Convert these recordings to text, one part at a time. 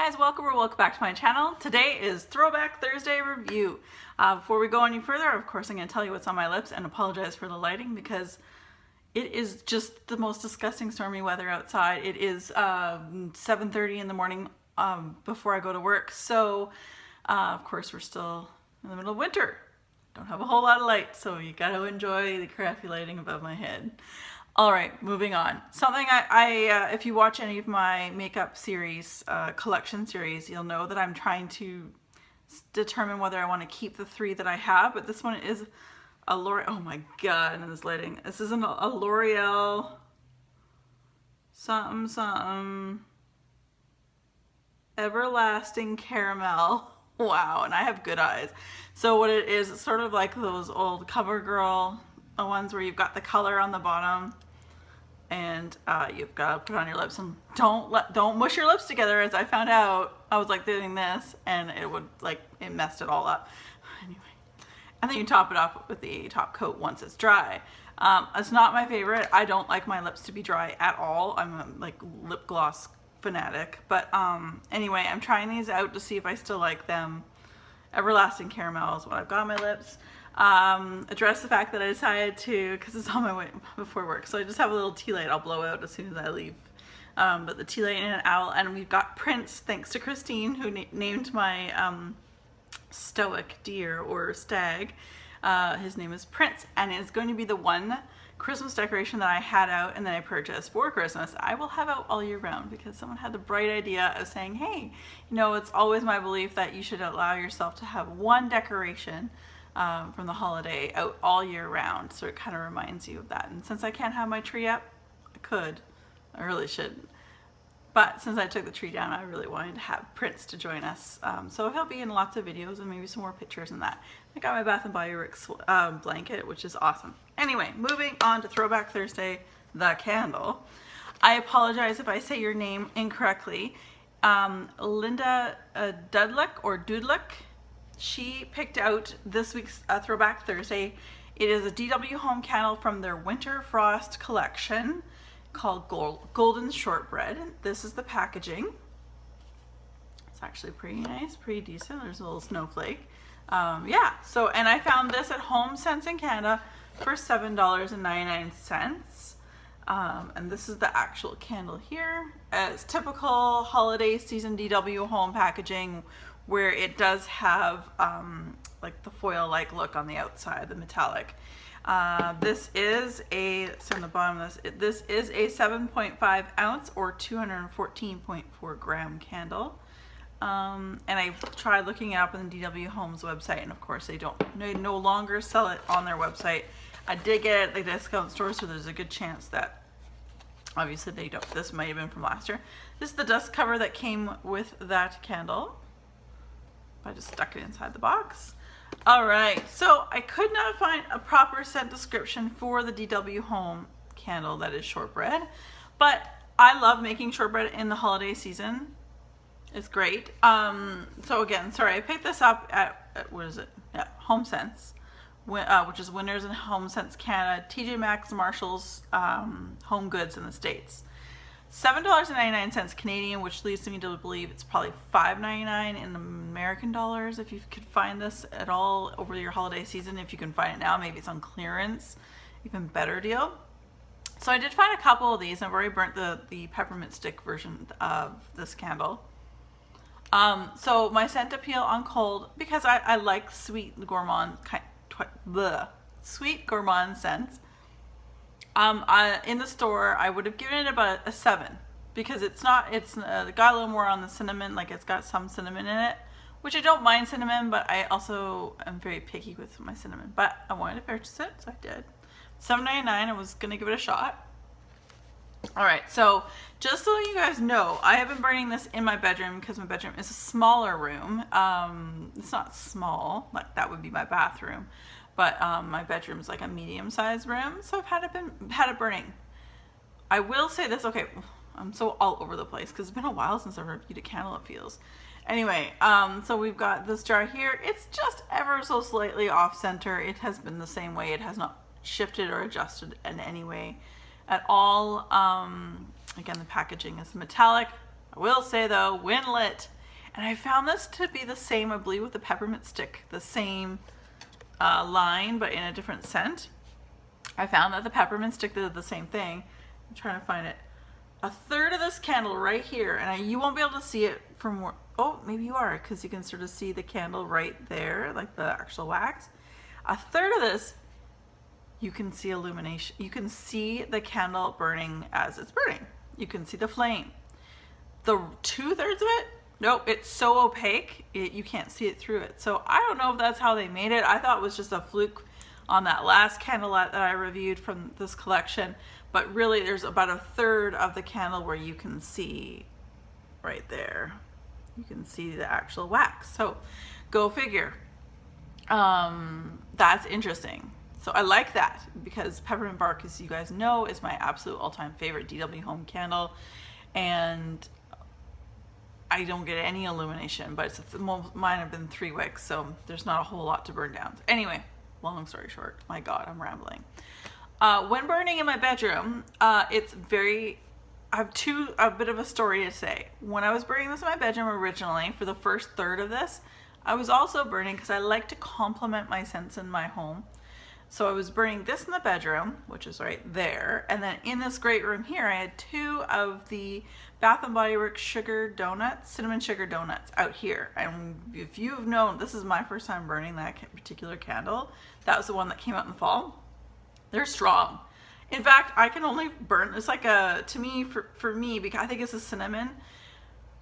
guys, welcome back to my channel. Today is Throwback Thursday review. Before we go any further, of course I'm going to tell you what's on my lips and apologize for the lighting because it is just the most disgusting stormy weather outside. It is 7:30 in the morning before I go to work, so of course we're still in the middle of winter. Don't have a whole lot of light, so you got to enjoy the crappy lighting above my head. All right, moving on. Something if you watch any of my makeup series, collection series, you'll know that I'm trying to determine whether I want to keep the three that I have, but this one is a L'Oreal, oh my God, and this lighting. This is a L'Oreal something Everlasting Caramel. Wow, and I have good eyes. So what it is, it's sort of like those old CoverGirl ones where you've got the color on the bottom and you've got to put it on your lips, and don't mush your lips together. As I found out, I was like doing this and it messed it all up. Anyway, and then you top it up with the top coat once it's dry. It's not my favorite. I don't like my lips to be dry at all. I'm a lip gloss fanatic, but anyway, I'm trying these out to see if I still like them. Everlasting Caramel is what I've got on my lips. Address the fact that I decided to, because it's on my way before work, so I just have a little tea light I'll blow out as soon as I leave. But the tea light and an owl, and we've got Prince, thanks to Christine, who named my stoic deer or stag. His name is Prince, and it's going to be the one Christmas decoration that I had out and then I purchased for Christmas. I will have out all year round because someone had the bright idea of saying, hey, you know, it's always my belief that you should allow yourself to have one decoration from the holiday out all year round, so it kind of reminds you of that. And since I can't have my tree up, I really shouldn't, but since I took the tree down, I really wanted to have Prince to join us, so he'll be in lots of videos and maybe some more pictures and that. I got my Bath & Body Works blanket, which is awesome. Anyway, moving on to Throwback Thursday, the candle. I apologize if I say your name incorrectly. Linda Dudlick, she picked out this week's Throwback Thursday. It is a DW Home candle from their Winter Frost collection called Golden Shortbread. This is the packaging. It's actually pretty nice, pretty decent. There's a little snowflake. Yeah, so, and I found this at Home Sense in Canada for $7.99. And this is the actual candle here. It's typical holiday season DW Home packaging, where it does have like the foil-like look on the outside, the metallic. This is so on the bottom of this is a 7.5 ounce or 214.4 gram candle. And I tried looking it up on the DW Home's website, and of course they no longer sell it on their website. I did get it at the discount store, so there's a good chance that obviously they don't. This might have been from last year. This is the dust cover that came with that candle. I just stuck it inside the box. All right, so I could not find a proper scent description for the DW Home candle that is shortbread, but I love making shortbread in the holiday season. It's great. So again, sorry, I picked this up at what is it? Yeah, Home Sense, which is Winners and Home Sense Canada, TJ Maxx, Marshalls, Home Goods in the States. $7.99 Canadian, which leads me to believe it's probably $5.99 in American dollars if you could find this at all over your holiday season. If you can find it now, maybe it's on clearance, even better deal. So I did find a couple of these. I've already burnt the peppermint stick version of this candle. So my scent appeal on cold, because I like sweet gourmand scents. In the store, I would have given it about a 7 because it's got a little more on the cinnamon, like it's got some cinnamon in it, which I don't mind cinnamon, but I also am very picky with my cinnamon. But I wanted to purchase it, so I did. $7.99. I was gonna give it a shot. All right, so just so you guys know, I have been burning this in my bedroom because my bedroom is a smaller room. It's not small, like that would be my bathroom. But my bedroom is like a medium-sized room, so I've had it burning. I will say this, okay, I'm so all over the place because it's been a while since I've reviewed a candle, it feels. Anyway, so we've got this jar here. It's just ever so slightly off-center. It has been the same way. It has not shifted or adjusted in any way at all. Again, the packaging is metallic. I will say though, when lit, and I found this to be the same, I believe, with the peppermint stick, the same line, but in a different scent. I found that the peppermint stick did the same thing. I'm trying to find it. A third of this candle right here, and you won't be able to see it from where, oh, maybe you are, because you can sort of see the candle right there, like the actual wax. A third of this, you can see illumination. You can see the candle burning as it's burning. You can see the flame. The 2/3 of it, nope, it's so opaque, you can't see it through it. So I don't know if that's how they made it. I thought it was just a fluke on that last candlelight that I reviewed from this collection, but really there's about a third of the candle where you can see right there. You can see the actual wax. So go figure. That's interesting. So I like that because peppermint bark, as you guys know, is my absolute all-time favorite DW Home candle, and I don't get any illumination, but mine have been 3 wicks, so there's not a whole lot to burn down. Anyway, long story short, my God, I'm rambling. When burning in my bedroom, it's very, I have a bit of a story to say. When I was burning this in my bedroom originally, for the first third of this, I was also burning because I like to complement my scents in my home. So I was burning this in the bedroom, which is right there, and then in this great room here, I had 2 of the Bath & Body Works sugar donuts, cinnamon sugar donuts out here. And if you've known, this is my first time burning that particular candle. That was the one that came out in the fall. They're strong. In fact, I can only burn, it's like to me, for me, because I think it's a cinnamon.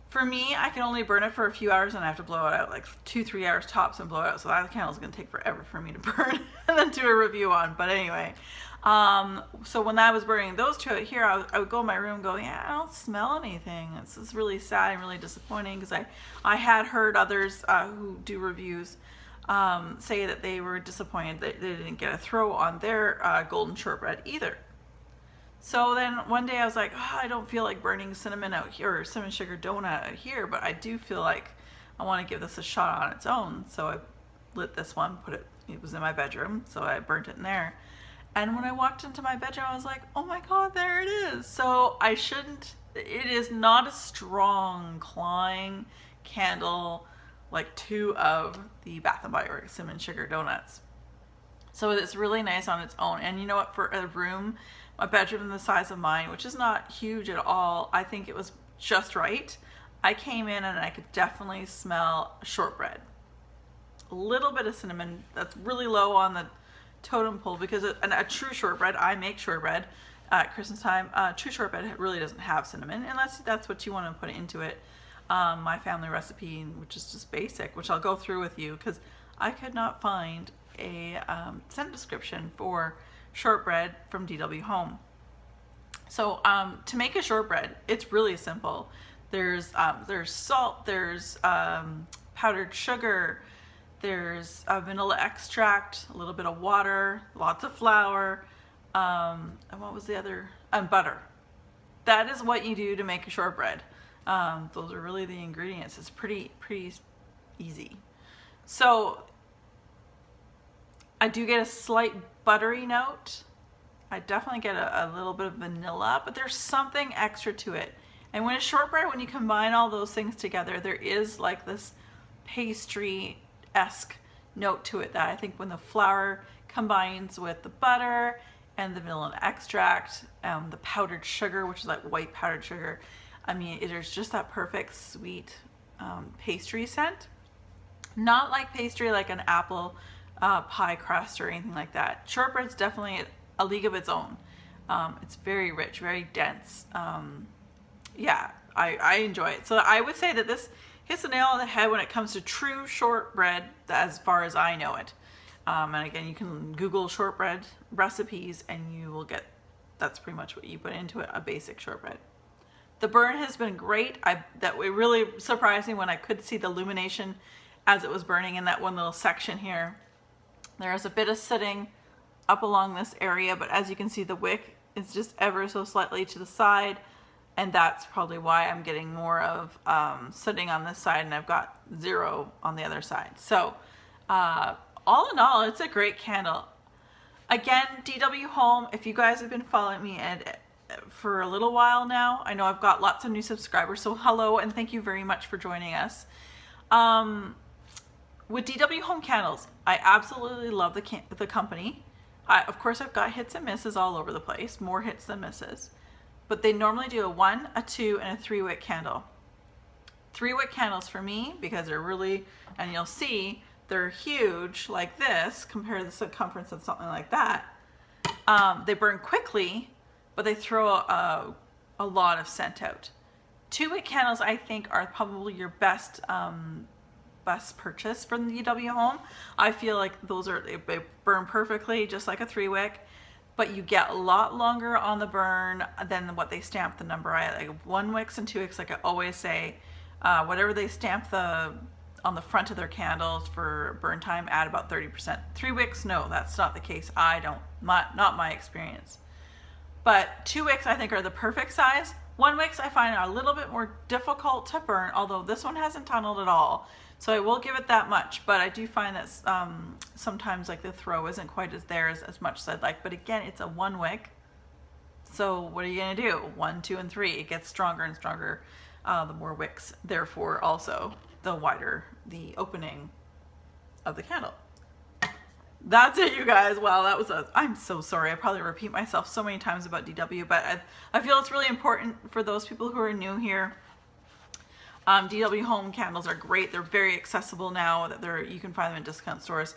For me, I can only burn it for a few hours and I have to blow it out, like 2-3 hours tops and blow it out. So that candle's gonna take forever for me to burn and then do a review on. But anyway, so when I was burning those 2 out here, I would go in my room and go, yeah, I don't smell anything. This is really sad and really disappointing because I had heard others who do reviews say that they were disappointed that they didn't get a throw on their golden shortbread either. So then one day I was like, oh, I don't feel like burning cinnamon out here or cinnamon sugar donut out here, but I do feel like I want to give this a shot on its own. So I lit this one, it was in my bedroom, so I burnt it in there. And when I walked into my bedroom, I was like, oh my God, there it is. So it is not a strong clawing candle like 2 of the Bath & Body Works cinnamon sugar donuts. So it's really nice on its own. And you know what, for a room, a bedroom the size of mine, which is not huge at all, I think it was just right. I came in and I could definitely smell shortbread. A little bit of cinnamon, that's really low on the totem pole because a true shortbread, I make shortbread at Christmas time. True shortbread really doesn't have cinnamon unless that's what you want to put into it. My family recipe, which is just basic, which I'll go through with you because I could not find a scent description for shortbread from DW Home. So to make a shortbread, it's really simple. There's salt, there's powdered sugar, there's vanilla extract, a little bit of water, lots of flour, and what was the other? And butter. That is what you do to make a shortbread. Those are really the ingredients. It's pretty easy. So I do get a slight buttery note. I definitely get a little bit of vanilla, but there's something extra to it. And when it's shortbread, when you combine all those things together, there is like this pastry-esque note to it that I think when the flour combines with the butter and the vanilla extract, the powdered sugar, which is like white powdered sugar, I mean, there's just that perfect sweet pastry scent. Not like pastry like an apple pie crust or anything like that. Shortbread's definitely a league of its own. It's very rich, very dense. Yeah, I enjoy it. So I would say that this hits the nail on the head when it comes to true shortbread as far as I know it. And again, you can Google shortbread recipes and you will get, that's pretty much what you put into it, a basic shortbread. The burn has been great. That really surprised me when I could see the illumination as it was burning in that one little section here. There's a bit of sitting up along this area, but as you can see, the wick is just ever so slightly to the side, and that's probably why I'm getting more of sitting on this side and I've got 0 on the other side. So all in all, it's a great candle. Again, DW Home, if you guys have been following me for a little while now. I know I've got lots of new subscribers, so hello and thank you very much for joining us. With DW Home Candles, I absolutely love the company. Of course, I've got hits and misses all over the place, more hits than misses. But they normally do a 1, a 2, and a 3-wick candle. 3-wick candles for me, because they're really, and you'll see, they're huge like this compared to the circumference of something like that. They burn quickly, but they throw a lot of scent out. 2-wick candles, I think, are probably your best purchase from the DW Home. I feel like they burn perfectly, just like a 3-wick, but you get a lot longer on the burn than what they stamp the number. I like 1 wicks and 2 wicks, like I always say. Whatever they stamp on the front of their candles for burn time, add about 30%. 3 wicks, no, that's not the case. Not my experience. But 2 wicks I think are the perfect size. 1 wicks I find are a little bit more difficult to burn, although this one hasn't tunneled at all. So I will give it that much, but I do find that sometimes like the throw isn't quite as much as I'd like. But again, it's a 1 wick. So what are you gonna do? 1, 2, and 3. It gets stronger and stronger the more wicks. Therefore, also the wider the opening of the candle. That's it, you guys. Wow, that was I'm so sorry. I probably repeat myself so many times about DW, but I feel it's really important for those people who are new here. DW Home Candles are great. They're very accessible now. You can find them in discount stores.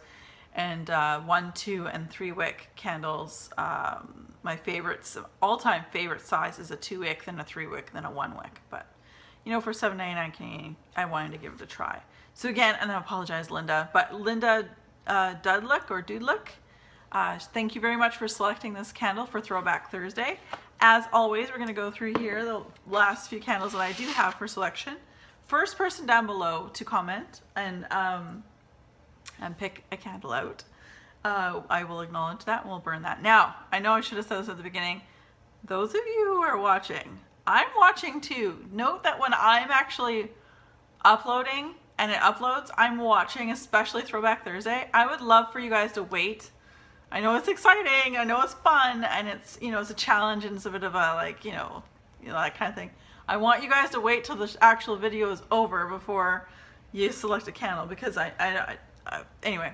And 1, 2, and 3 wick candles. My favorites, all-time favorite size is a 2 wick, then a 3 wick, then a 1 wick. But you know, for $7.99 Canadian, I wanted to give it a try. So again, and I apologize, Linda, but Linda Dudlook, thank you very much for selecting this candle for Throwback Thursday. As always, we're going to go through here the last few candles that I do have for selection. First person down below to comment and pick a candle out, I will acknowledge that and we'll burn that. Now, I know I should have said this at the beginning. Those of you who are watching, I'm watching too. Note that when I'm actually uploading and it uploads, I'm watching, especially Throwback Thursday. I would love for you guys to wait. I know it's exciting, I know it's fun, and it's, you know, it's a challenge and it's a bit of a, like, you know, that kind of thing. I want you guys to wait till the actual video is over before you select a candle, because anyway,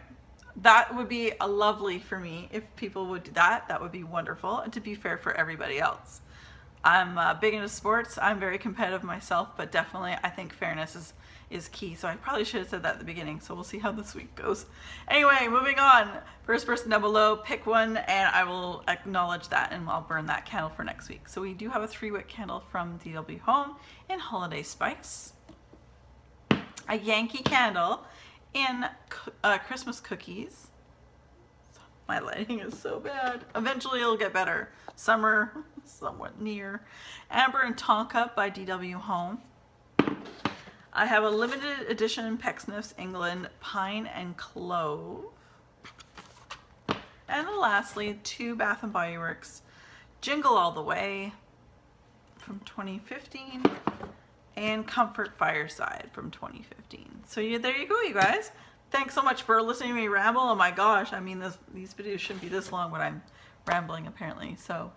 that would be a lovely for me if people would do that. That would be wonderful, and to be fair for everybody else. I'm big into sports. I'm very competitive myself, but definitely I think fairness is key. So I probably should have said that at the beginning. So we'll see how this week goes. Anyway, moving on. First person down below, pick one, and I will acknowledge that, and I'll burn that candle for next week. So we do have a 3-wick candle from DW Home in Holiday Spice, a Yankee candle in Christmas Cookies. My lighting is so bad. Eventually it'll get better. Summer, somewhat near. Amber and Tonka by DW Home. I have a limited edition Pecksniff's England Pine and Clove. And lastly, 2 Bath & Body Works Jingle All the Way from 2015 and Comfort Fireside from 2015. So there you go, you guys. Thanks so much for listening to me ramble. Oh my gosh, I mean, these videos shouldn't be this long when I'm rambling apparently. So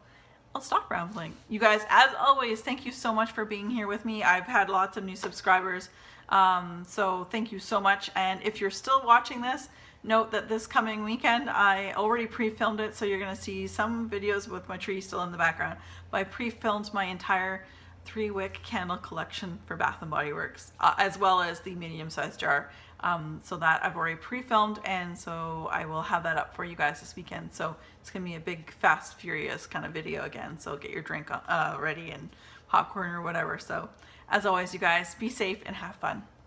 I'll stop rambling. You guys, as always, thank you so much for being here with me. I've had lots of new subscribers, so thank you so much. And if you're still watching this, note that this coming weekend, I already pre-filmed it, so you're going to see some videos with my tree still in the background. But I pre-filmed my entire 3-wick candle collection for Bath & Body Works, as well as the medium-sized jar. So that I've already pre-filmed, and so I will have that up for you guys this weekend. So it's gonna be a big fast furious kind of video again, so get your drink ready and popcorn or whatever. So as always, you guys, be safe and have fun.